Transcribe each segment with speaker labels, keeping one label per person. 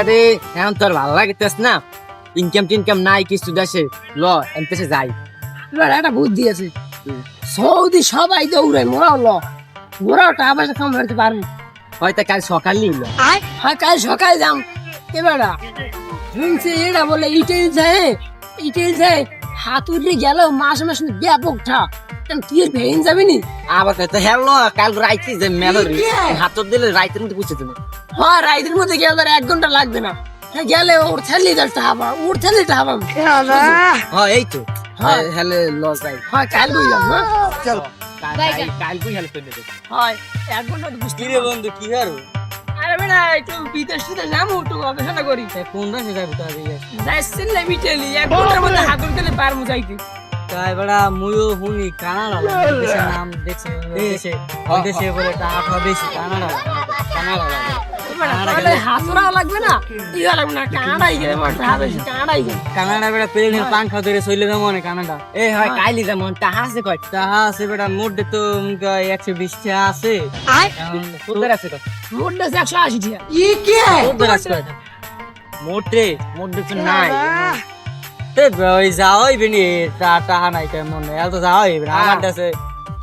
Speaker 1: আরে এখন তোর ভালো লাগতেছ না, ইনকাম টিনকাম নাই কিছু দেশে, ল এমতেছে যাই।
Speaker 2: এবার একটা বুদ্ধি আছে, সৌদি সবাই দৌড়ায়, মোরাও টাকা পয়সা কামাইতে পারবো।
Speaker 1: হয়তো কাল সকালেই ল।
Speaker 2: হ্যাঁ কাল সকালে যাম। এবার শুনছি এরা বলে ইটেল যায় হাতুড়ে গেল মাস মাস ব্যাপক ঠা তুই ভেঙে যাবি নি।
Speaker 1: আবার তো হ্যালো কাল রাইতে যে মেলোরি হাতর দিলে রাইতের মধ্যে বুঝতে দেবে।
Speaker 2: হ্যাঁ রাইতের মধ্যে গেলে আর 1 ঘন্টা লাগবে না, গেলে ওর ছেলে টাকা ওর ছেলে টাকা
Speaker 1: হ্যাঁ এই তো হ্যালে লস যাই।
Speaker 2: হ্যাঁ কাল কই যাম। হ্যাঁ
Speaker 1: চল কাল কই হেল্প করে দেবে।
Speaker 2: হয় 1 ঘন্টা বুঝতে
Speaker 1: কি রে বন্ধু কি হারো?
Speaker 2: আরে বেটা একটু বিদেশ থেকে যাবো, একটু গবেষণা করি।
Speaker 1: কোন দেশে যাবি তাহলে?
Speaker 2: যাচ্ছেন না বিটেলি 1 ঘন্টার মধ্যে হাতুড় দিলে পারবো যাইতে।
Speaker 1: তাই বড়া মুইও হুনি কানাডা দেশের নাম দেখছে দেশে বলে টাকা বেশি কানাডা
Speaker 2: হাতুড়াও লাগবে না, ইয়া লাগবে না, কানাডাই গেলে কানাডাই গেলে
Speaker 1: কানাডা বেটা প্লেনের পাংখা ধরে চলে যাবো অনেক কানাডা। এই হয় কাইলি যেমন টাহা আছে কয় টাহা আছে বেটা মোট তো 120 টাকা আছে। এখন তোদের আছে কত?
Speaker 2: মোট 180 টাকা। ই কি
Speaker 1: তোদের আছে কত? মোটে তো নাই। তে ওই যাও বিনি টাহা নাই কেমন এত যাও আমার কাছে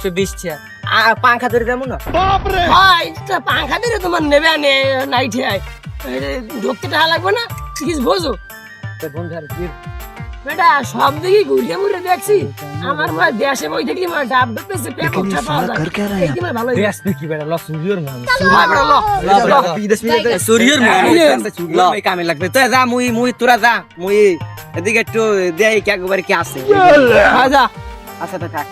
Speaker 1: 120 টাকা। আর পাংখা ধরে যাবো না?
Speaker 2: হয় পাংখা দিলে তোমার নেবে নাই ঠিয়াই ঢুকতে টাকা লাগবে না, কিছু বোঝো
Speaker 1: বন্ধু আর কি
Speaker 2: বেটা সব দিকে ঘুরিয়ে ঘুরে দেখছি। আমার মা দেশে বই দেখি মা ডাব পেছে পেপক ছাপা যায়। এই কি ভালো
Speaker 1: দেশ কি বেটা ল সুরিয়র মান
Speaker 2: হয় বেটা ল
Speaker 1: বিদেশ মিলে সুরিয়র মান ল এই কামে লাগবে তো যা মুই তোরা যা মুই এদিকে একটু দেই কি একবার কি আছে।
Speaker 2: হয় যা।
Speaker 1: আচ্ছা তো থাক।